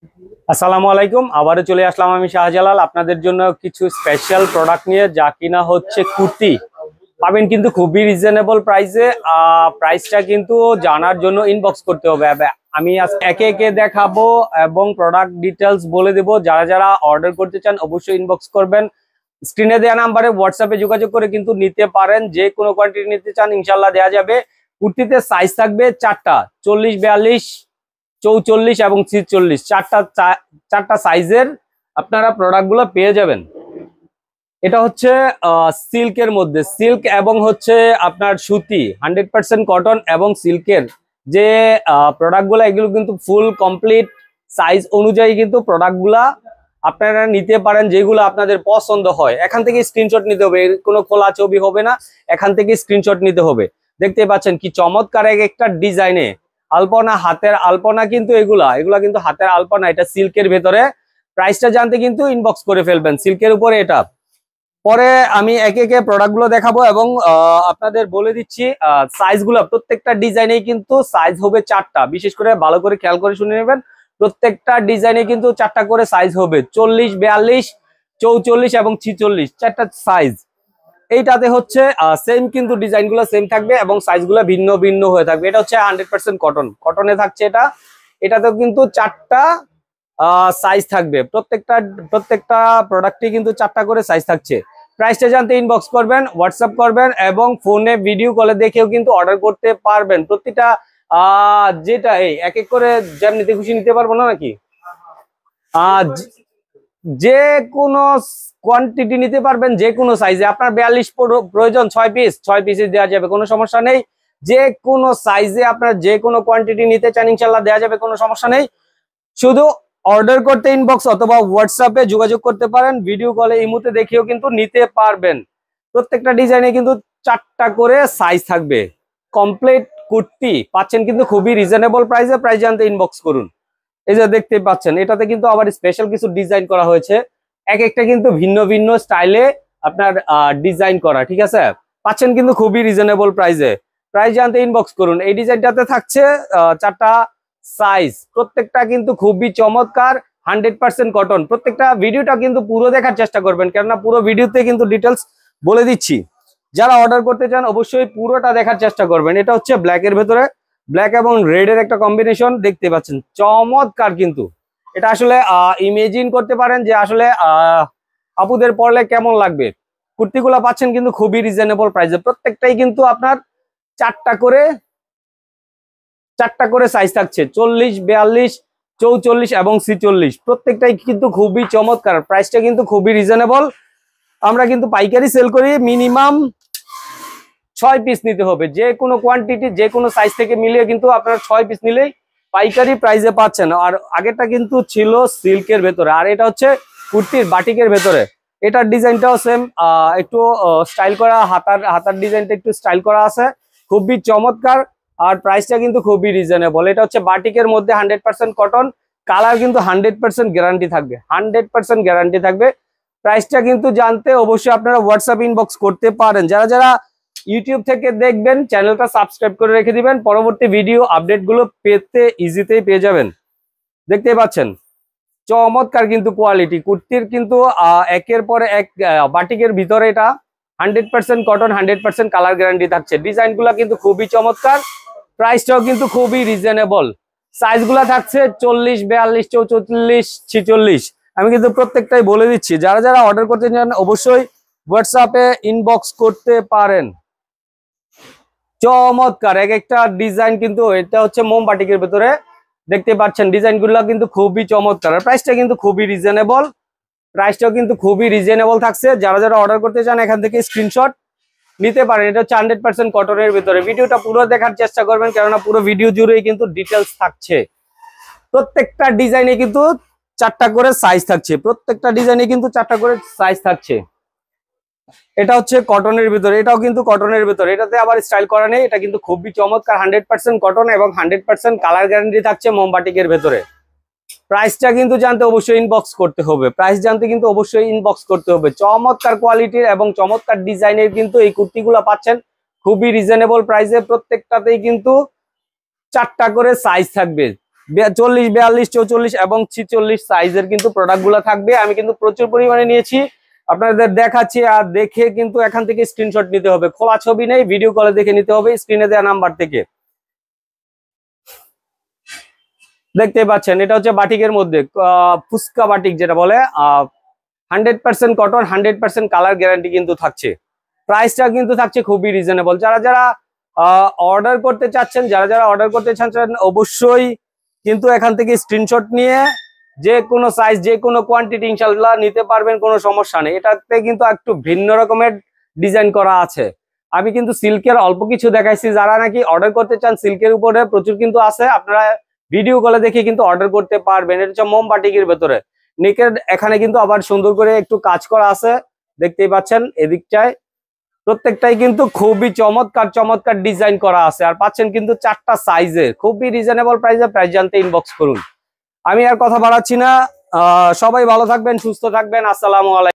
আসসালামু আলাইকুম। আবারও চলে আসলাম আমি শাহজালাল আপনাদের জন্য কিছু স্পেশাল প্রোডাক্ট নিয়ে, যা কিনা হচ্ছে কুর্তি। পাবেন কিন্তু খুবই রিজনেবল প্রাইসে। প্রাইসটা কিন্তু জানার জন্য ইনবক্স করতে হবে। আমি আজ একে একে দেখাবো এবং প্রোডাক্ট ডিটেলস বলে দেবো। যারা যারা অর্ডার করতে চান অবশ্যই ইনবক্স করবেন। স্ক্রিনে দেওয়া নাম্বারে হোয়াটসঅ্যাপে যোগাযোগ করে কিন্তু নিতে পারেন। যে কোনো কোয়ান্টিটি নিতে চান ইনশাল্লাহ দেওয়া যাবে। কুর্তিতে সাইজ থাকবে চারটা, 40, 42, 44 এবং 46, চারটা সাইজের আপনারা প্রোডাক্ট গুলো পেয়ে যাবেন। এটা হচ্ছে সিল্কের মধ্যে, সিল্ক এবং হচ্ছে আপনার সুতি, 100% কটন এবং সিল্কের যে প্রোডাক্ট গুলা, এগুলো কিন্তু ফুল কমপ্লিট সাইজ অনুযায়ী কিন্তু প্রোডাক্ট গুলা আপনারা নিতে পারেন। যেগুলো আপনাদের পছন্দ হয় এখান থেকে স্ক্রিনশট নিতে হবে, কোনো খোলা ছবি হবে না, এখান থেকে স্ক্রিনশট নিতে হবে। দেখতে পাচ্ছেন কি চমৎকার একটা ডিজাইনে আলপনা, হাতের আলপনা কিন্তু এগুলা কিন্তু হাতের আলপনা। এটা সিল্কের ভেতরে। প্রাইসটা জানতে কিন্তু ইনবক্স করে ফেলবেন। সিল্কের উপরে এটা। পরে আমি একে একে প্রোডাক্ট গুলো দেখাবো এবং আপনাদের বলে দিচ্ছি সাইজ গুলো। প্রত্যেকটা ডিজাইনে কিন্তু সাইজ হবে চারটা। বিশেষ করে ভালো করে খেয়াল করে শুনে নেবেন। প্রত্যেকটা ডিজাইনে কিন্তু চারটা করে সাইজ হবে, 40, 42, 44 এবং 46, চারটা সাইজ। এইটাতে হচ্ছে সেম কিন্তু ডিজাইন গুলো সেম থাকবে এবং সাইজ গুলো ভিন্ন ভিন্ন হয়ে থাকবে। এটা হচ্ছে 100% কটন, কটনে থাকছে এটা। এটাতেও কিন্তু চারটা সাইজ থাকবে। প্রত্যেকটা প্রোডাক্টই কিন্তু চারটা করে সাইজ থাকছে। প্রাইসটা জানতে ইনবক্স করবেন, হোয়াটসঅ্যাপ করবেন এবং ফোনে ভিডিও কলে দেখেও কিন্তু অর্ডার করতে পারবেন। প্রতিটা যেটা এই এক এক করে যেমনিতে খুশি নিতে পারবো না নাকি? যে কোনো কোয়ান্টিটি নিতে পারবেন, যে কোনো সাইজে। আপনার 42 প্রয়োজন, 6 পিস, 6 পিসে দেওয়া যাবে, কোনো সমস্যা নেই। যে কোনো সাইজে আপনার যে কোনো কোয়ান্টিটি নিতে চান ইনশাল্লাহ দেওয়া যাবে, কোনো সমস্যা নেই। শুধু অর্ডার করতে ইনবক্স অথবা হোয়াটসঅ্যাপে যোগাযোগ করতে পারেন। ভিডিও কলে ইমুতে দেখেও কিন্তু নিতে পারবেন। প্রত্যেকটা ডিজাইনে কিন্তু চারটা করে সাইজ থাকবে। কমপ্লিট কুর্তি পাচ্ছেন কিন্তু খুবই রিজনেবল প্রাইসে। প্রাইস জানতে ইনবক্স করুন। এই যে দেখতে পাচ্ছেন, এটাতে কিন্তু আবার স্পেশাল কিছু ডিজাইন করা হয়েছে। এক একটা কিন্তু ভিন্ন ভিন্ন স্টাইলে আপনার ডিজাইন করা, ঠিক আছে? পাচ্ছেন কিন্তু খুবই রিজনেবল প্রাইসে। প্রাইস জানতে ইনবক্স করুন। এই ডিজাইনটাতে থাকছে চারটা সাইজ। প্রত্যেকটা কিন্তু খুবই চমৎকার, 100% কটন। প্রত্যেকটা ভিডিওটা কিন্তু পুরো দেখার চেষ্টা করবেন, কেননা পুরো ভিডিওতে কিন্তু ডিটেলস বলে দিচ্ছি। যারা অর্ডার করতে চান অবশ্যই পুরোটা দেখার চেষ্টা করবেন। এটা হচ্ছে ব্ল্যাকের ভেতরে, ব্ল্যাক এবং রেড এর একটা কম্বিনেশন। দেখতে পাচ্ছেন চমৎকার কিন্তু। এটা আসলে ইমেজিন করতে পারেন যে আসলে আপুদের পরলে কেমন লাগবে। কুর্তিগুলো পাচ্ছেন কিন্তু খুবই রিজনেবল প্রাইসে। প্রত্যেকটাই কিন্তু আপনার চারটা করে সাইজ থাকছে, 40, 42, 44 এবং 46। প্রত্যেকটাই কিন্তু খুবই চমৎকার। প্রাইসটা কিন্তু খুবই রিজনেবল। আমরা কিন্তু পাইকারি সেল করি। মিনিমাম 6 পিস নিতে হবে। যে কোনো কোয়ান্টিটি যে কোনো সাইজ থেকে মিলিয়ে কিন্তু আপনারা 6 পিস নিলেই পাইকারি প্রাইসে পাচ্ছেন। আর আগেরটা কিন্তু ছিল সিল্কের ভেতরে, আর এটা হচ্ছে কুর্তির বাটিকের ভেতরে। এটার ডিজাইনটাও সেম, একটু স্টাইল করা, হাতার ডিজাইনটা একটু স্টাইল করা আছে। খুবই চমৎকার। আর প্রাইসটা কিন্তু খুবই রিজনেবল। এটা হচ্ছে বাটিকের মধ্যে 100% কটন। কালার কিন্তু 100% গ্যারান্টি থাকবে, 100% গ্যারান্টি থাকবে। প্রাইসটা কিন্তু জানতে অবশ্যই আপনারা হোয়াটসঅ্যাপ ইনবক্স করতে পারেন। যারা যারা ইউটিউব থেকে দেখবেন চ্যানেলটা সাবস্ক্রাইব করে রেখে দিবেন, পরবর্তী ভিডিও আপডেট গুলো পেতে ইজিতেই পেয়ে যাবেন। দেখতে পাচ্ছেন চমৎকার কিন্তু কোয়ালিটি কুর্তির কিন্তু একের পর এক। বাটিকের ভিতরে এটা 100% কটন, 100% কালার গ্যারান্টি থাকছে। ডিজাইন গুলা কিন্তু খুবই চমৎকার। প্রাইসটাও কিন্তু খুবই রিজনেবল। সাইজ গুলা থাকছে 40, 42, 44, 46। আমি কিন্তু প্রত্যেকটাই বলে দিচ্ছি। যারা যারা অর্ডার করতে চান অবশ্যই হোয়াটসঅ্যাপে ইনবক্স করতে পারেন। চমৎকার এক একটা ডিজাইন কিন্তু। এটা হচ্ছে মোমবাটিকের ভেতরে। দেখতে পাচ্ছেন ডিজাইন গুলা কিন্তু খুবই চমৎকার। প্রাইসটা কিন্তু খুবই রিজনেবল। প্রাইসটাও কিন্তু খুবই রিজনেবল থাকছে। যারা যারা অর্ডার করতে চান এখান থেকে স্ক্রিনশট নিতে পারেন। এটা হচ্ছে 100% কটনের ভিতরে। ভিডিওটা পুরো দেখার চেষ্টা করবেন, কেননা পুরো ভিডিও জুড়েই কিন্তু ডিটেলস থাকছে। প্রত্যেকটা ডিজাইনে কিন্তু চারটা করে সাইজ থাকছে। প্রত্যেকটা ডিজাইনে কিন্তু চারটা করে সাইজ থাকছে। এটা হচ্ছে কটনের ভিতরে, এটাও কিন্তু কটনের ভিতরে। এটাতে আবার স্টাইল করা নেই। এটা কিন্তু খুবই চমৎকার, 100% কটন এবং 100% কালার গ্যারান্টি থাকছে মোমবাটিকের ভেতরে। প্রাইসটা কিন্তু জানতে অবশ্যই ইনবক্স করতে হবে। প্রাইস জানতে কিন্তু অবশ্যই ইনবক্স করতে হবে। চমৎকার কোয়ালিটির এবং চমৎকার ডিজাইনের কিন্তু এই কুর্তিগুলো পাচ্ছেন খুবই রিজনেবল প্রাইসে। প্রত্যেকটাতেই কিন্তু চারটা করে সাইজ থাকবে। 40, 42, 44 এবং 46 সাইজের কিন্তু প্রোডাক্ট গুলো থাকবে। আমি কিন্তু প্রচুর পরিমাণে নিয়েছি, আপনাদের দেখাচ্ছি। আর দেখে কিন্তু এখান থেকে স্ক্রিনশট নিতে হবে, খোলা ছবি নেই, ভিডিও কলে দেখে নিতে হবে স্ক্রিনে দেওয়া নাম্বার থেকে। দেখতে পাচ্ছেন এটা হচ্ছে বাটিকের মধ্যে ফুচকা বাটিক যেটা বলে, 100% কটন, 100% কালার গ্যারান্টি কিন্তু থাকছে। প্রাইসটা কিন্তু থাকছে খুবই রিজনেবল। যারা যারা অর্ডার করতে চাচ্ছেন, অবশ্যই কিন্তু এখান থেকে স্ক্রিনশট নিয়ে যে কোনো সাইজ, যে কোনো কোয়ান্টিটি ইনশাআল্লাহ নিতে পারবেন, কোনো সমস্যা নেই। এটাতে কিন্তু একটু ভিন্ন রকমের ডিজাইন করা আছে। আমি কিন্তু সিল্কের অল্প কিছু দেখাইছি, যারা নাকি অর্ডার করতে চান সিল্কের উপরে প্রচুর কিন্তু আছে, আপনারা ভিডিও কলে দেখে কিন্তু অর্ডার করতে পারবেন। এটা হচ্ছে মোম বাটিকের ভেতরে, নেকের এখানে কিন্তু আবার সুন্দর করে একটু কাজ করা আছে, দেখতেই পাচ্ছেন এদিকটায়। প্রত্যেকটাই কিন্তু খুবই চমৎকার চমৎকার ডিজাইন করা আছে। আর পাচ্ছেন কিন্তু 4টা সাইজে, খুবই রিজনেবল প্রাইসে। প্রাইস জানতে ইনবক্স করুন। আমি আর কথা বাড়াচ্ছি না, সবাই ভালো থাকবেন, সুস্থ থাকবেন। আসসালামু আলাইকুম।